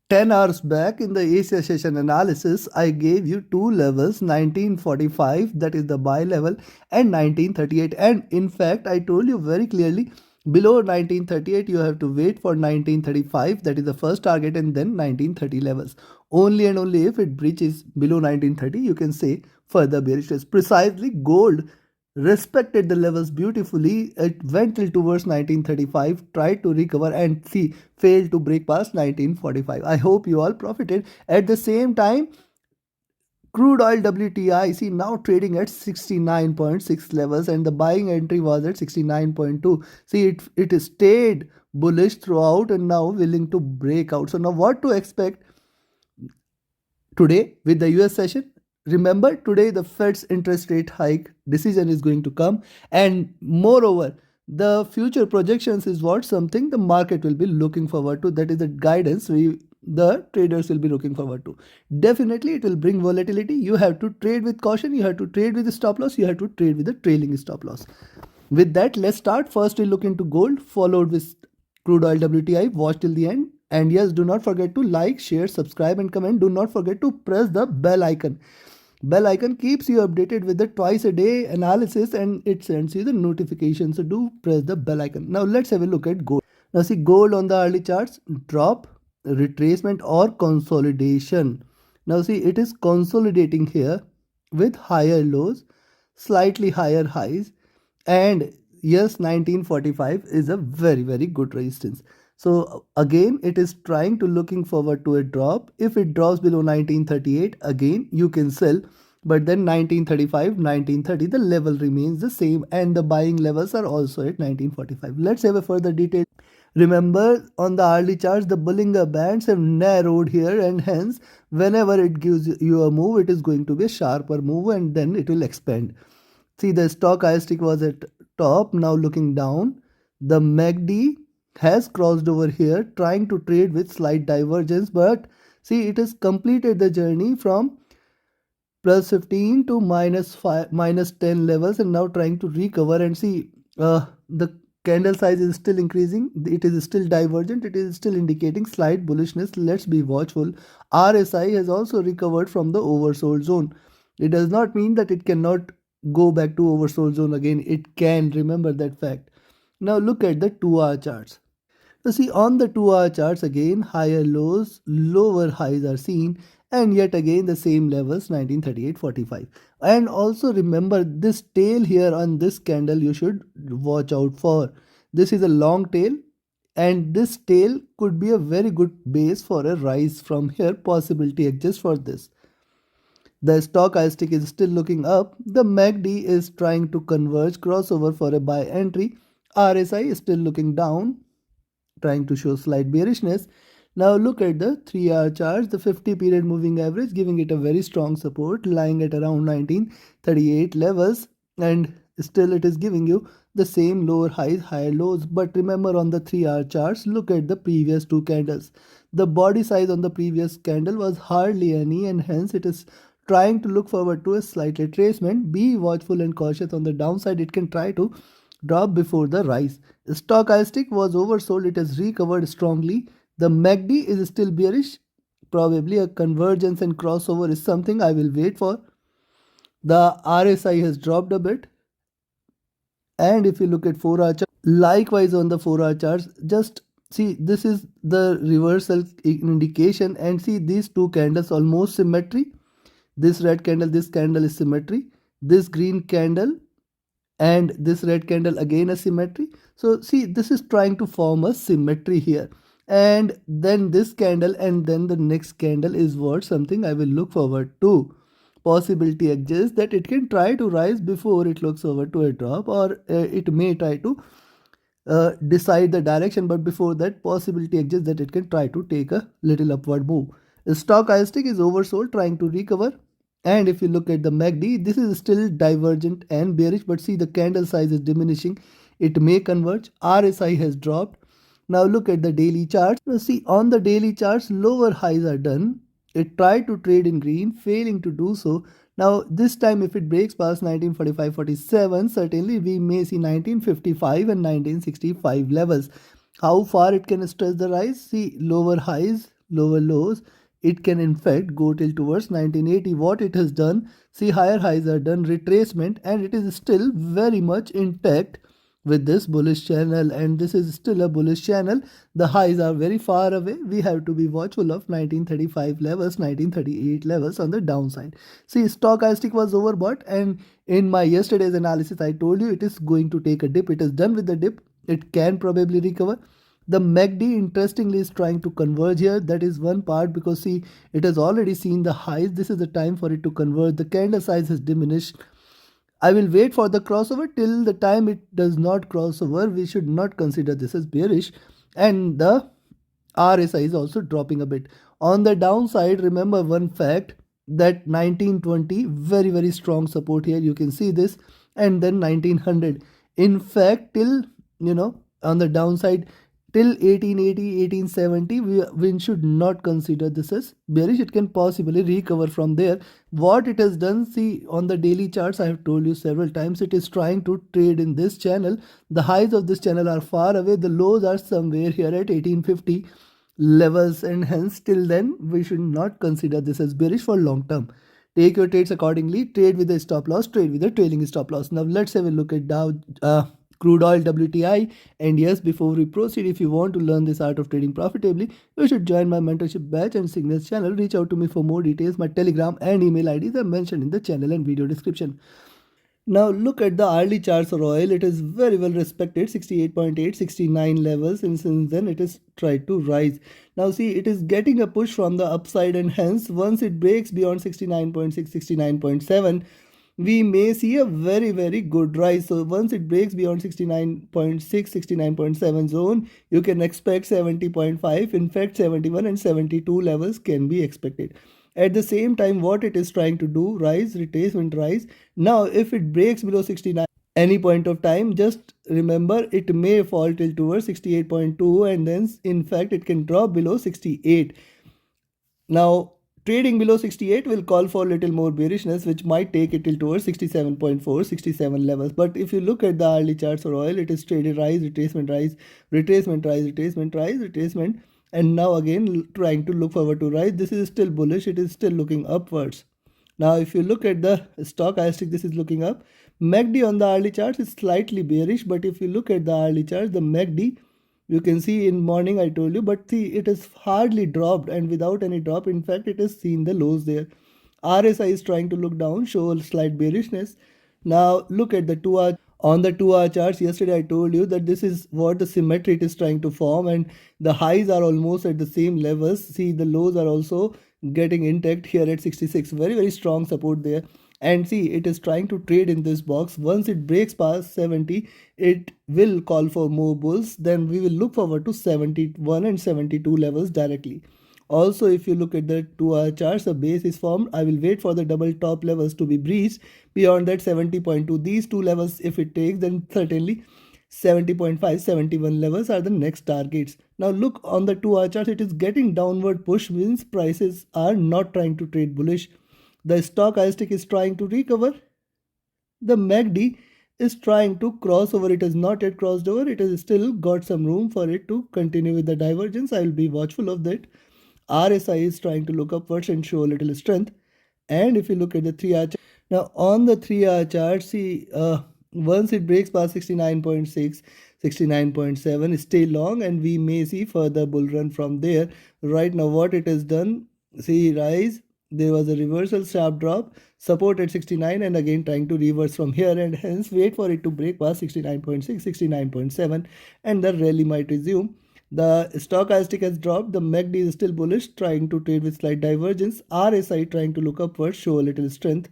10 hours back in the Asia session analysis, I gave you two levels 1945, that is the buy level, and 1938. And in fact, I told you very clearly below 1938, you have to wait for 1935, that is the first target, and then 1930 levels. Only and only if it breaches below 1930, you can say further bearishness. Precisely, gold respected the levels beautifully. It went till towards 1935, tried to recover, and see, failed to break past 1945. I hope you all profited. At the same time, crude oil WTI, see, now trading at 69.6 levels, and the buying entry was at 69.2. See, it stayed bullish throughout and now willing to break out. So now what to expect today with the US session? Remember, today the Fed's interest rate hike decision is going to come, and moreover, the future projections is what something the market will be looking forward to. That is the guidance the traders will be looking forward to. Definitely, it will bring volatility. You have to trade with caution. You have to trade with the stop loss. You have to trade with the trailing stop loss. With that, let's start. First, we look into gold, followed with crude oil WTI. Watch till the end. And yes, do not forget to like, share, subscribe, and comment. Do not forget to press the bell icon. Bell icon keeps you updated with the twice a day analysis, and it sends you the notification. So do press the bell icon. Now let's have a look at gold. Now see, gold on the early charts, drop, retracement, or consolidation. Now see, it is consolidating here with higher lows, slightly higher highs, and yes, 1945 is a very good resistance. So again, it is trying to looking forward to a drop. If it drops below 1938, again you can sell. But then 1935, 1930, the level remains the same, and the buying levels are also at 1945. Let's have a further detail. Remember, on the early charts, the Bollinger Bands have narrowed here, and hence, whenever it gives you a move, it is going to be a sharper move, and then it will expand. See, the stochastic was at top, now looking down. The MACD has crossed over here, trying to trade with slight divergence, but see, it has completed the journey from plus 15 to minus 5, minus 10 levels, and now trying to recover. And see, the candle size is still increasing. It is still divergent. It is still indicating slight bullishness. Let's be watchful. RSI has also recovered from the oversold zone. It does not mean that it cannot go back to oversold zone again. It can, remember that fact. Now look at the 2-hour charts. So see, on the 2-hour charts again, higher lows, lower highs are seen, and yet again the same levels 1938.45. And also remember, this tail here on this candle you should watch out for. This is a long tail, and this tail could be a very good base for a rise from here. Possibility exists for this. The stochastic is still looking up. The MACD is trying to converge crossover for a buy entry. RSI is still looking down, trying to show slight bearishness. Now look at the 3-hour chart, the 50 period moving average, giving it a very strong support, lying at around 1938 levels, and still it is giving you the same lower highs, higher lows. But remember, on the 3-hour charts, look at the previous two candles. The body size on the previous candle was hardly any, and hence it is trying to look forward to a slight retracement. Be watchful and cautious on the downside. It can try to drop before the rise. Stochastic was oversold. It has recovered strongly. The MACD is still bearish. Probably a convergence and crossover is something I will wait for. The RSI has dropped a bit. And if you look at 4-hour chart, likewise on the 4-hour charts, just see, this is the reversal indication, and see these two candles almost symmetry. This red candle, this candle is symmetry. This green candle and this red candle again a symmetry. So see, this is trying to form a symmetry here, and then this candle, and then the next candle is what something I will look forward to. Possibility exists that it can try to rise before it looks over to a drop, or it may try to decide the direction, but before that, possibility exists that it can try to take a little upward move. Stochastic is oversold, trying to recover. And if you look at the MACD, this is still divergent and bearish, but see, the candle size is diminishing. It may converge. RSI has dropped. Now look at the daily charts. Now see, on the daily charts, lower highs are done. It tried to trade in green, failing to do so. Now this time, if it breaks past 1945-47, certainly we may see 1955 and 1965 levels. How far it can stretch the rise? See, lower highs lower lows, it can in fact go till towards 1980. What it has done, see, higher highs are done, retracement, and it is still very much intact with this bullish channel, and this is still a bullish channel. The highs are very far away. We have to be watchful of 1935 levels, 1938 levels on the downside. See, stochastic was overbought, and in my yesterday's analysis I told you it is going to take a dip. It is done with the dip. It can probably recover. The MACD interestingly is trying to converge here. That is one part, because see, it has already seen the highs. This is the time for it to converge. The candle size has diminished. I will wait for the crossover. Till the time it does not cross over, we should not consider this as bearish. And the RSI is also dropping a bit. On the downside, remember one fact, that 1920, very very strong support here. You can see this, and then 1900. In fact, till, on the downside, till 1880, 1870, we should not consider this as bearish. It can possibly recover from there. What it has done, see, on the daily charts, I have told you several times, it is trying to trade in this channel. The highs of this channel are far away. The lows are somewhere here at 1850 levels, and hence till then we should not consider this as bearish for long term. Take your trades accordingly. Trade with a stop loss, trade with a trailing stop loss. Now let's have a look at crude oil, WTI. And yes, before we proceed, if you want to learn this art of trading profitably, you should join my mentorship batch and signals channel. Reach out to me for more details. My telegram and email IDs are mentioned in the channel and video description. Now look at the hourly charts for oil. It is very well respected, 68.8, 69 levels, and since then it is tried to rise. Now see, it is getting a push from the upside, and hence once it breaks beyond 69.6, 69.7, we may see a very very good rise. So once it breaks beyond 69.6, 69.7 zone, you can expect 70.5, in fact 71 and 72 levels can be expected. At the same time, what it is trying to do, rise, retracement, rise. Now if it breaks below 69 any point of time, just remember it may fall till towards 68.2, and then in fact it can drop below 68. Now trading below 68 will call for a little more bearishness, which might take it till towards 67.4, 67 levels. But if you look at the hourly charts for oil, it is traded rise, retracement, rise, retracement, rise, retracement, rise, retracement, and now again trying to look forward to rise. This is still bullish. It is still looking upwards. Now if you look at the stochastic, this is looking up. MACD on the hourly charts is slightly bearish, but if you look at the hourly charts, the MACD, you can see in morning I told you, but see, it has hardly dropped, and without any drop, in fact it has seen the lows there. RSI is trying to look down, show a slight bearishness. Now look at the 2 hour. On the 2 hour charts, yesterday I told you that this is what the symmetry it is trying to form, and the highs are almost at the same levels. See, the lows are also getting intact here at 66. Very very strong support there. And see, it is trying to trade in this box. Once it breaks past 70, it will call for more bulls. Then we will look forward to 71 and 72 levels directly. Also, if you look at the 2 hour charts, the base is formed. I will wait for the double top levels to be breached. Beyond that 70.2, these two levels if it takes, then certainly 70.5, 71 levels are the next targets. Now look on the 2 hour chart, it is getting downward push, means prices are not trying to trade bullish. The stochastic is trying to recover. The MACD is trying to cross over. It has not yet crossed over. It has still got some room for it to continue with the divergence. I will be watchful of that. RSI is trying to look upwards and show a little strength. And if you look at the 3 hour chart, now on the 3 hour chart, see, once it breaks past 69.6, 69.7, stay long, and we may see further bull run from there. Right now what it has done, see, rise, there was a reversal, sharp drop, support at 69, and again trying to reverse from here, and hence wait for it to break past 69.6, 69.7, and the rally might resume. The stochastic has dropped. The MACD is still bullish, trying to trade with slight divergence. RSI trying to look upwards, show a little strength.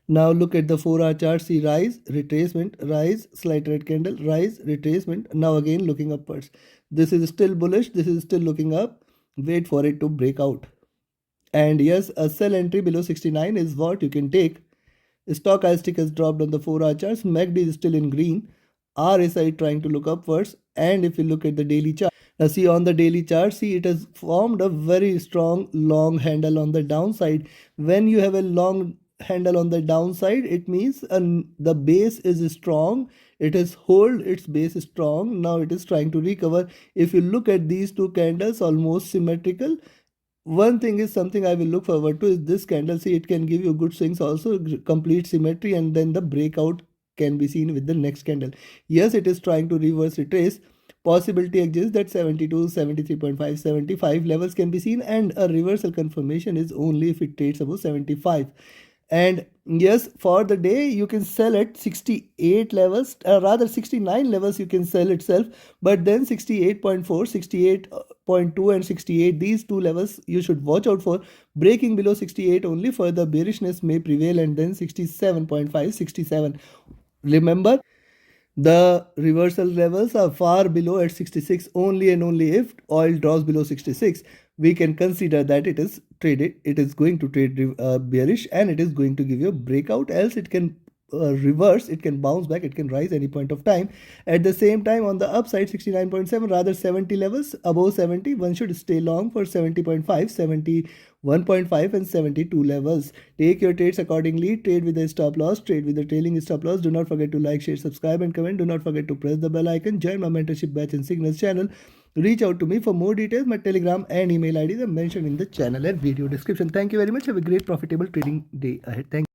Now look at the 4 hour chart. See, rise, retracement, rise, slight red candle, rise, retracement. Now again looking upwards. This is still bullish. This is still looking up. Wait for it to break out. And yes, a sell entry below 69 is what you can take. Stochastic has dropped on the 4 hour charts. MACD is still in green. RSI trying to look upwards. And if you look at the daily chart, now see, on the daily chart, see, it has formed a very strong long handle on the downside. When you have a long handle on the downside, it means the base is strong. It has hold its base strong. Now it is trying to recover. If you look at these two candles, almost symmetrical. One thing is something I will look forward to is this candle. See, it can give you good swings also, complete symmetry, and then the breakout can be seen with the next candle. Yes, it is trying to reverse retrace. Possibility exists that 72, 73.5, 75 levels can be seen, and a reversal confirmation is only if it trades above 75. And yes, for the day you can sell at 68 levels, rather 69 levels you can sell itself, but then 68.4, 68.2 and 68, these two levels you should watch out for. Breaking below 68 only, further bearishness may prevail, and then 67.5, 67. Remember, the reversal levels are far below at 66. Only and only if oil draws below 66, we can consider that it is traded. It is going to trade bearish, and it is going to give you a breakout. Else it can reverse, it can bounce back, it can rise any point of time. At the same time, on the upside, 69.7, rather 70 levels, above 70 one should stay long for 70.5, 71.5 and 72 levels. Take your trades accordingly. Trade with a stop loss, trade with a trailing stop loss. Do not forget to like, share, subscribe and comment. Do not forget to press the bell icon. Join my mentorship batch and signals channel. Reach out to me for more details. My Telegram and email IDs are mentioned in the channel and video description. Thank you very much. Have a great profitable trading day ahead. Thank you.